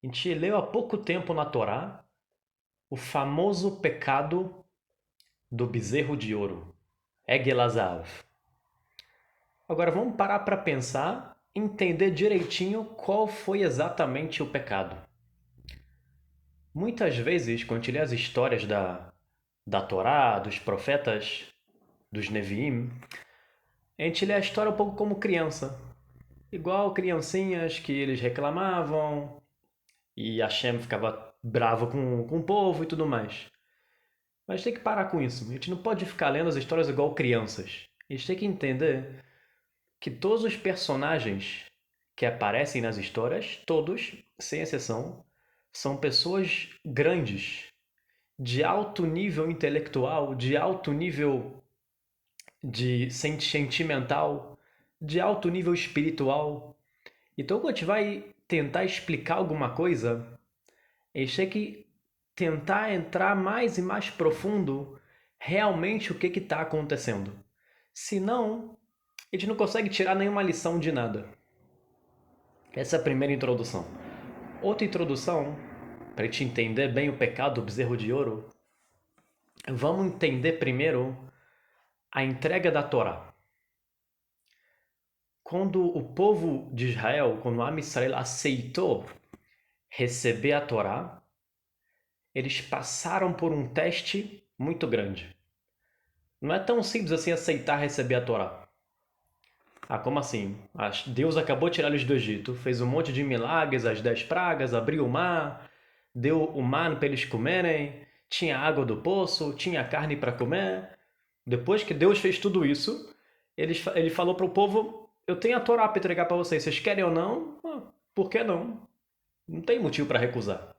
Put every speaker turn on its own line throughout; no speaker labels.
A gente leu há pouco tempo na Torá o famoso pecado do bezerro de ouro, Egel Azav. Agora vamos parar para pensar, entender direitinho qual foi exatamente o pecado. Muitas vezes, quando a gente lê as histórias da Torá, dos profetas, dos Neviim, a gente lê a história um pouco como criança. Igual criancinhas que eles reclamavam e Hashem ficava bravo com o povo e tudo mais. Mas tem que parar com isso. A gente não pode ficar lendo as histórias igual crianças. A gente tem que entender que todos os personagens que aparecem nas histórias, todos, sem exceção, são pessoas grandes, de alto nível intelectual, de alto nível de sentimental, de alto nível espiritual. Então, quando a gente vai tentar explicar alguma coisa, a gente tem que tentar entrar mais e mais profundo realmente o que está acontecendo. Senão, a gente não consegue tirar nenhuma lição de nada. Essa é a primeira introdução. Outra introdução, para a gente entender bem o pecado do bezerro de ouro, vamos entender primeiro a entrega da Torá. Quando o povo de Israel, quando o Am Israel aceitou receber a Torá, eles passaram por um teste muito grande. Não é tão simples assim aceitar receber a Torá. Ah, como assim? Deus acabou de tirar eles do Egito, fez um monte de milagres, as 10 pragas, abriu o mar, deu o mar para eles comerem, tinha água do poço, tinha carne para comer. Depois que Deus fez tudo isso, ele falou para o povo: Eu tenho a Torá para entregar para vocês, vocês querem ou não? Por que não? Não tem motivo para recusar.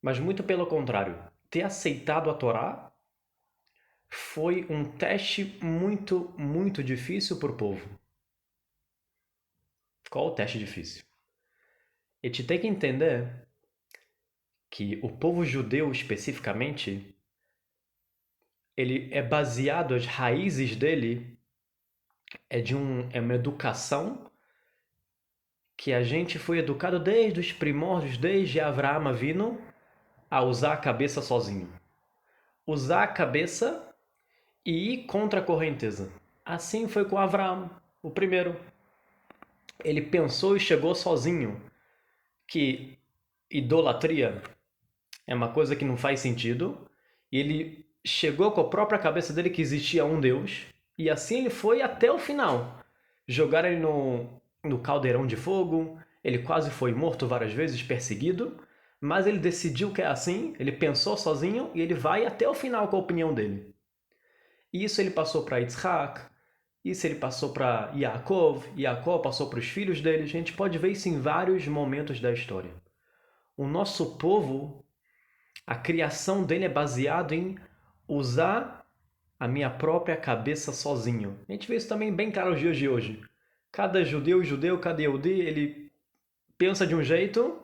Mas muito pelo contrário, ter aceitado a Torá foi um teste muito, muito difícil para o povo. Qual o teste difícil? A gente tem que entender que o povo judeu especificamente, ele é baseado, as raízes dele é uma educação que a gente foi educado desde os primórdios, desde Avraham Avinu, a usar a cabeça sozinho. Usar a cabeça e ir contra a correnteza. Assim foi com Avraham, o primeiro. Ele pensou e chegou sozinho que idolatria é uma coisa que não faz sentido, e ele chegou com a própria cabeça dele que existia um Deus, e assim ele foi até o final. Jogaram ele no caldeirão de fogo, ele quase foi morto várias vezes, perseguido, mas ele decidiu que é assim, ele pensou sozinho e ele vai até o final com a opinião dele. E isso ele passou para Yitzhak, isso ele passou para Yaakov, Yaakov passou para os filhos dele. A gente pode ver isso em vários momentos da história. O nosso povo, a criação dele é baseado em usar a minha própria cabeça sozinho. A gente vê isso também bem claro nos dias de hoje. Cada judeu, cada Yehudi, ele pensa de um jeito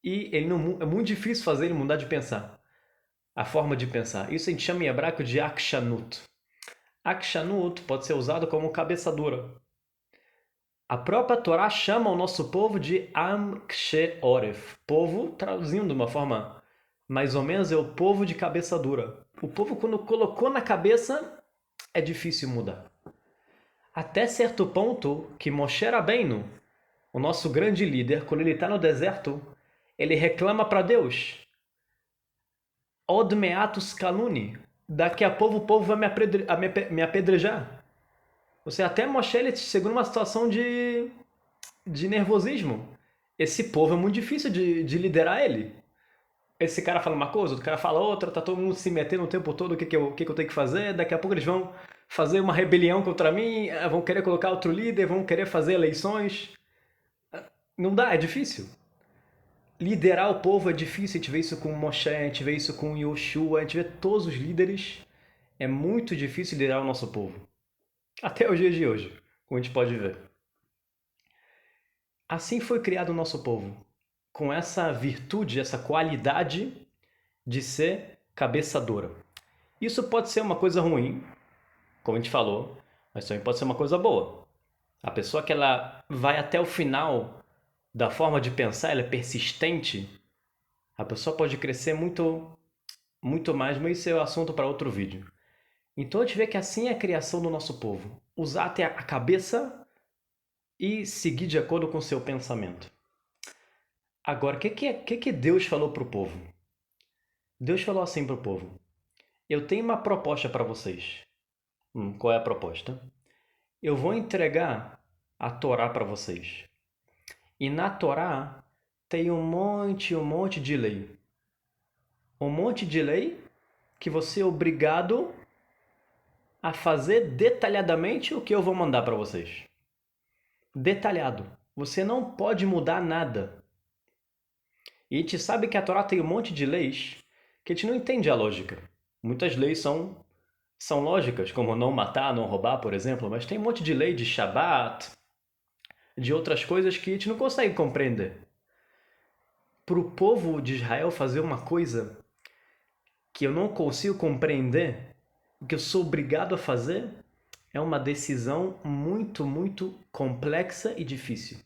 e ele não, é muito difícil fazer ele mudar de pensar. A forma de pensar. Isso a gente chama em hebraico de akshanut. Akshanut pode ser usado como cabeça dura. A própria Torá chama o nosso povo de Am Kshe Oref. Povo, traduzindo de uma forma mais ou menos, é o povo de cabeça dura. O povo, quando colocou na cabeça, é difícil mudar. Até certo ponto que Moshe Rabbeinu, o nosso grande líder, quando ele está no deserto, ele reclama para Deus: Od meatus kaluni. Daqui a pouco o povo vai me apedrejar. Ou seja, até Moshe ele chegou numa situação de nervosismo. Esse povo é muito difícil de liderar ele. Esse cara fala uma coisa, outro cara fala outra, tá todo mundo se metendo o tempo todo, o que eu tenho que fazer, daqui a pouco eles vão fazer uma rebelião contra mim, vão querer colocar outro líder, vão querer fazer eleições. Não dá, é difícil. Liderar o povo é difícil, a gente vê isso com Moshe, a gente vê isso com Yoshua, a gente vê todos os líderes. É muito difícil liderar o nosso povo. Até os dias de hoje, como a gente pode ver. Assim foi criado o nosso povo, com essa virtude, essa qualidade de ser cabeça dura. Isso pode ser uma coisa ruim, como a gente falou, mas também pode ser uma coisa boa. A pessoa que ela vai até o final da forma de pensar, ela é persistente, a pessoa pode crescer muito, muito mais, mas isso é o assunto para outro vídeo. Então a gente vê que assim é a criação do nosso povo. Usar até a cabeça e seguir de acordo com o seu pensamento. Agora, o que Deus falou para o povo? Deus falou assim para o povo: eu tenho uma proposta para vocês. Qual é a proposta? Eu vou entregar a Torá para vocês. E na Torá tem um monte de lei. Um monte de lei que você é obrigado a fazer detalhadamente o que eu vou mandar para vocês. Detalhado. Você não pode mudar nada. E a gente sabe que a Torá tem um monte de leis que a gente não entende a lógica. Muitas leis são lógicas, como não matar, não roubar, por exemplo, mas tem um monte de lei de Shabat, de outras coisas que a gente não consegue compreender. Para o povo de Israel fazer uma coisa que eu não consigo compreender, que eu sou obrigado a fazer, é uma decisão muito complexa e difícil.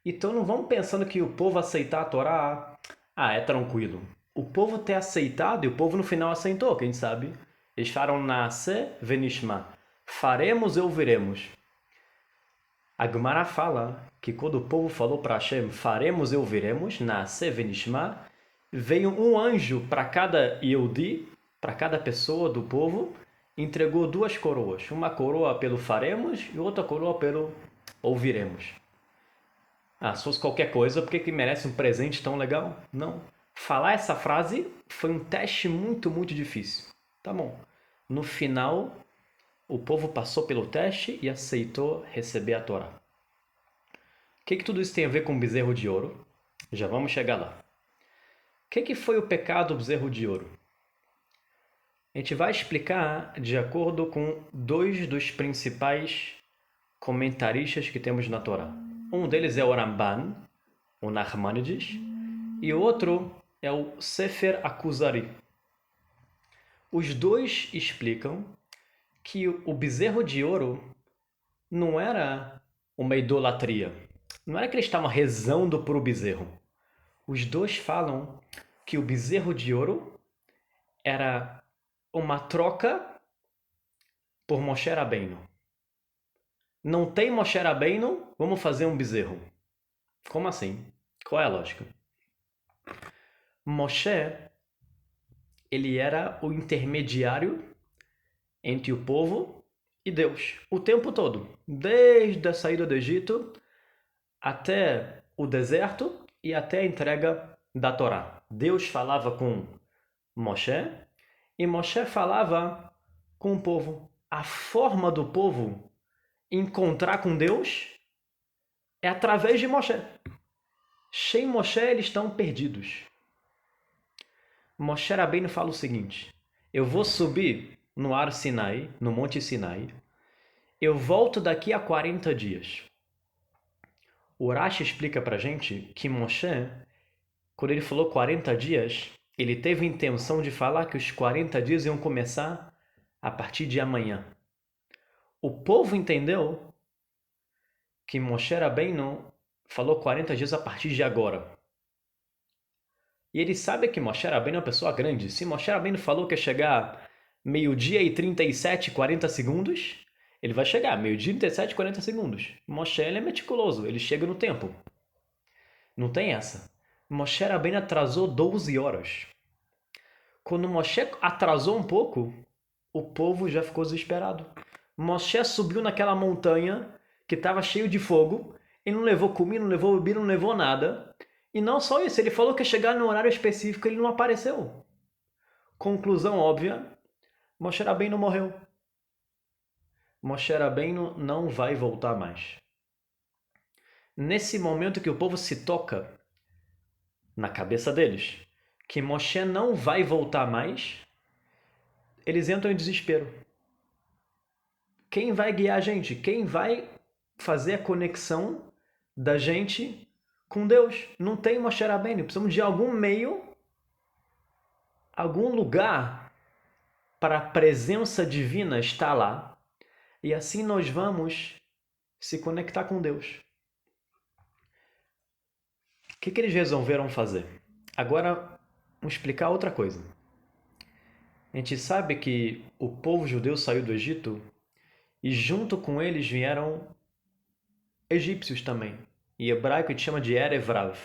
Então não vamos pensando que o povo aceitar a Torá, é tranquilo. O povo ter aceitado e o povo no final aceitou, quem sabe? Eles falaram Nasce venishma. Faremos e ouviremos. A Gemara fala que quando o povo falou para Hashem, faremos e ouviremos, Nasce venishma, veio um anjo para cada Yehudi, para cada pessoa do povo, entregou duas coroas. Uma coroa pelo faremos e outra coroa pelo ouviremos. Se fosse qualquer coisa, por que merece um presente tão legal? Não. Falar essa frase foi um teste muito difícil. Tá bom. No final, o povo passou pelo teste e aceitou receber a Torá. O que tudo isso tem a ver com o bezerro de ouro? Já vamos chegar lá. O que foi o pecado do bezerro de ouro? A gente vai explicar de acordo com dois dos principais comentaristas que temos na Torá. Um deles é o Ramban, o Nachmanides, e o outro é o Sefer Akuzari. Os dois explicam que o bezerro de ouro não era uma idolatria. Não era que eles estavam rezando por o bezerro. Os dois falam que o bezerro de ouro era uma troca por Moshe Rabbeinu. Não tem Moshe Rabbeinu, vamos fazer um bezerro. Como assim? Qual é a lógica? Moshe, ele era o intermediário entre o povo e Deus, o tempo todo. Desde a saída do Egito até o deserto e até a entrega da Torá. Deus falava com Moshe e Moshe falava com o povo. A forma do povo encontrar com Deus é através de Moshe. Sem Moshe, eles estão perdidos. Moshe Rabbeinu fala o seguinte: eu vou subir no Ar Sinai, no Monte Sinai, eu volto daqui a 40 dias. O Rashi explica pra gente que Moshe, quando ele falou 40 dias, ele teve a intenção de falar que os 40 dias iam começar a partir de amanhã. O povo entendeu que Moshe Rabbeinu falou 40 dias a partir de agora. E ele sabe que Moshe Rabbeinu é uma pessoa grande. Se Moshe Rabbeinu falou que ia chegar meio-dia e 37, 40 segundos, ele vai chegar meio-dia e 37, 40 segundos. Moshe ele é meticuloso, ele chega no tempo. Não tem essa. Moshe Rabbeinu atrasou 12 horas. Quando Moshe atrasou um pouco, o povo já ficou desesperado. Moshe subiu naquela montanha que estava cheio de fogo, e não levou comida, não levou bebida, não levou nada. E não só isso, ele falou que ia chegar no horário específico, ele não apareceu. Conclusão óbvia, Moshe Rabbeinu morreu. Moshe Rabbeinu não vai voltar mais. Nesse momento que o povo se toca na cabeça deles, que Moshe não vai voltar mais, eles entram em desespero. Quem vai guiar a gente? Quem vai fazer a conexão da gente com Deus? Não tem Moshe Rabbeinu. Precisamos de algum meio, algum lugar para a presença divina estar lá. E assim nós vamos se conectar com Deus. que eles resolveram fazer? Agora, vamos explicar outra coisa. A gente sabe que o povo judeu saiu do Egito e junto com eles vieram egípcios também. Em hebraico a gente chama de Erevrav.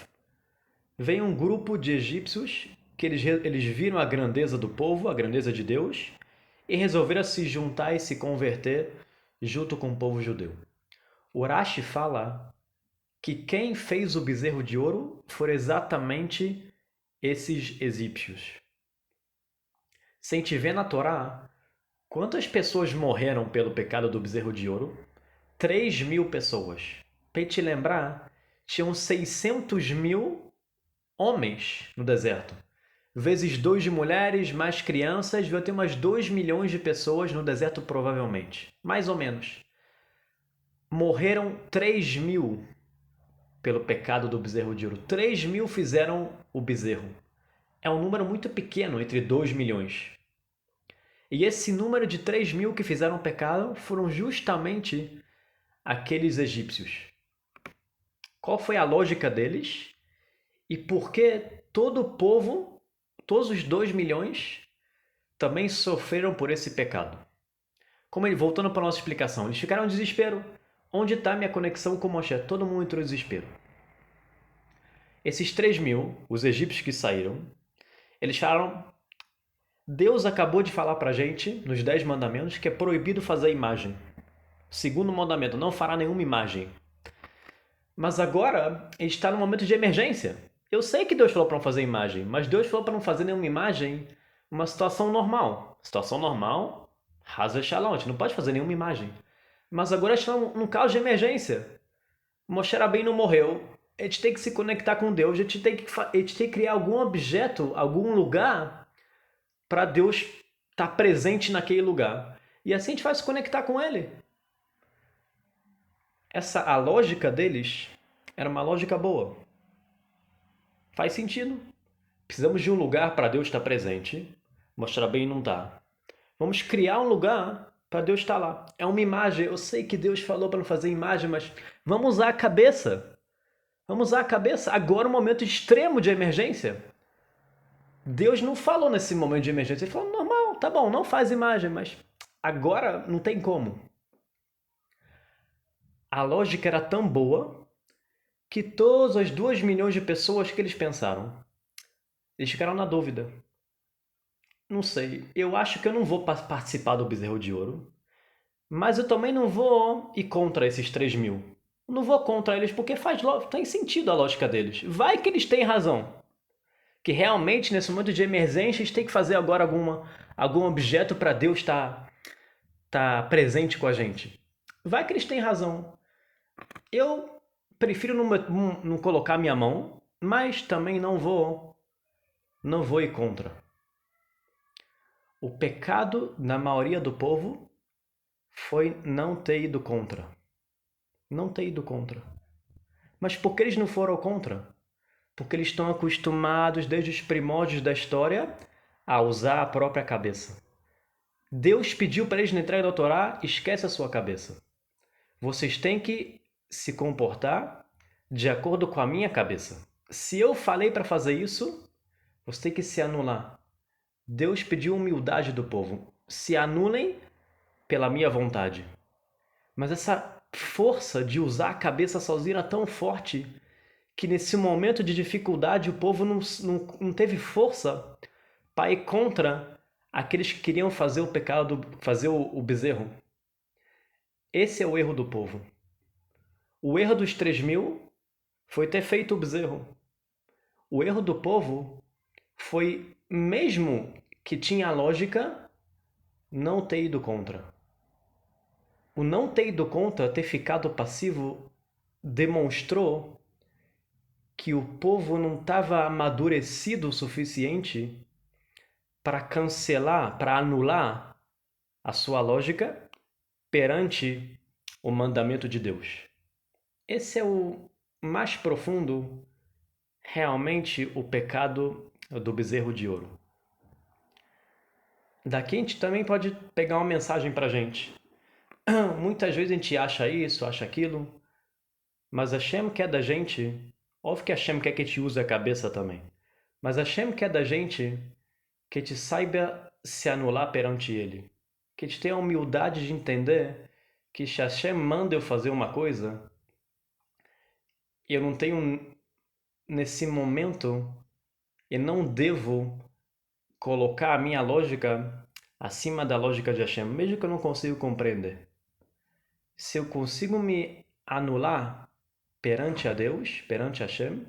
Veio um grupo de egípcios que eles viram a grandeza do povo, a grandeza de Deus, e resolveram se juntar e se converter junto com o povo judeu. O Rashi fala que quem fez o bezerro de ouro foram exatamente esses egípcios. Se a gente vê na Torá, quantas pessoas morreram pelo pecado do bezerro de ouro? 3.000 pessoas. Para te lembrar, tinham 600.000 homens no deserto. Vezes 2 de mulheres, mais crianças, vai ter umas 2 milhões de pessoas no deserto provavelmente. Mais ou menos. Morreram 3.000 pelo pecado do bezerro de ouro. 3.000 fizeram o bezerro. É um número muito pequeno entre 2 milhões. E esse número de 3.000 que fizeram o pecado foram justamente aqueles egípcios. Qual foi a lógica deles? E por que todo o povo, todos os 2 milhões, também sofreram por esse pecado? Voltando para a nossa explicação, eles ficaram em desespero. Onde está minha conexão com Moshe? Todo mundo entrou em desespero. Esses 3.000, os egípcios que saíram, eles falaram: Deus acabou de falar para a gente, nos 10 mandamentos, que é proibido fazer imagem. Segundo mandamento, não fará nenhuma imagem. Mas agora, a gente está num momento de emergência. Eu sei que Deus falou para não fazer imagem, mas Deus falou para não fazer nenhuma imagem numa situação normal. Situação normal, Haz Shalom, a gente não pode fazer nenhuma imagem. Mas agora a gente está num caos de emergência. Moshe Rabbeinu morreu, a gente tem que se conectar com Deus, a gente tem que criar algum objeto, algum lugar para Deus estar presente naquele lugar. E assim a gente vai se conectar com Ele. A lógica deles era uma lógica boa. Faz sentido. Precisamos de um lugar para Deus estar presente. Moshe Rabbeinu não está. Vamos criar um lugar para Deus estar lá. É uma imagem. Eu sei que Deus falou para não fazer imagem, mas vamos usar a cabeça. Vamos usar a cabeça. Agora é um momento extremo de emergência. Deus não falou nesse momento de emergência. Ele falou, normal, tá bom, não faz imagem, mas agora não tem como. A lógica era tão boa que todas as 2 milhões de pessoas que eles pensaram, eles ficaram na dúvida. Não sei, eu acho que eu não vou participar do bezerro de ouro, mas eu também não vou ir contra esses 3.000. Não vou contra eles porque tem sentido a lógica deles. Vai que eles têm razão. Que realmente, nesse momento de emergência, a gente tem que fazer agora algum objeto para Deus estar presente com a gente. Vai que eles têm razão. Eu prefiro não colocar minha mão, mas também não vou ir contra. O pecado na maioria do povo foi não ter ido contra. Não ter ido contra. Mas por que eles não foram contra? Porque eles estão acostumados desde os primórdios da história a usar a própria cabeça. Deus pediu para eles na entrega da Torá, esquece a sua cabeça. Vocês têm que se comportar de acordo com a minha cabeça. Se eu falei para fazer isso, você tem que se anular. Deus pediu humildade do povo. Se anulem pela minha vontade. Mas essa força de usar a cabeça sozinha era tão forte que nesse momento de dificuldade o povo não teve força para ir contra aqueles que queriam fazer o pecado, fazer o bezerro. Esse é o erro do povo. O erro dos 3.000 foi ter feito o bezerro. O erro do povo foi, mesmo que tinha lógica, não ter ido contra. O não ter ido contra, ter ficado passivo, demonstrou que o povo não estava amadurecido o suficiente para cancelar, para anular a sua lógica perante o mandamento de Deus. Esse é o mais profundo, realmente, o pecado do bezerro de ouro. Daqui a gente também pode pegar uma mensagem para a gente. Muitas vezes a gente acha isso, acha aquilo, mas Hashem quer da gente Óbvio que Hashem quer que te use a cabeça também. Mas Hashem quer da gente que te saiba se anular perante Ele. Que te tenha a humildade de entender que se Hashem manda eu fazer uma coisa, eu não tenho, nesse momento, eu não devo colocar a minha lógica acima da lógica de Hashem, mesmo que eu não consiga compreender. Se eu consigo me anular perante a Deus, perante Hashem,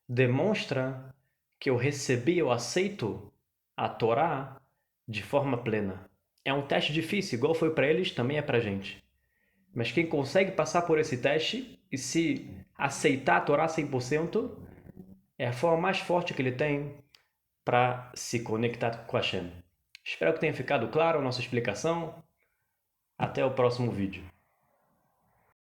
demonstra que eu recebi, eu aceito a Torá de forma plena. É um teste difícil, igual foi para eles, também é para a gente. Mas quem consegue passar por esse teste e se aceitar a Torá 100%, é a forma mais forte que ele tem para se conectar com Hashem. Espero que tenha ficado claro a nossa explicação. Até o próximo vídeo.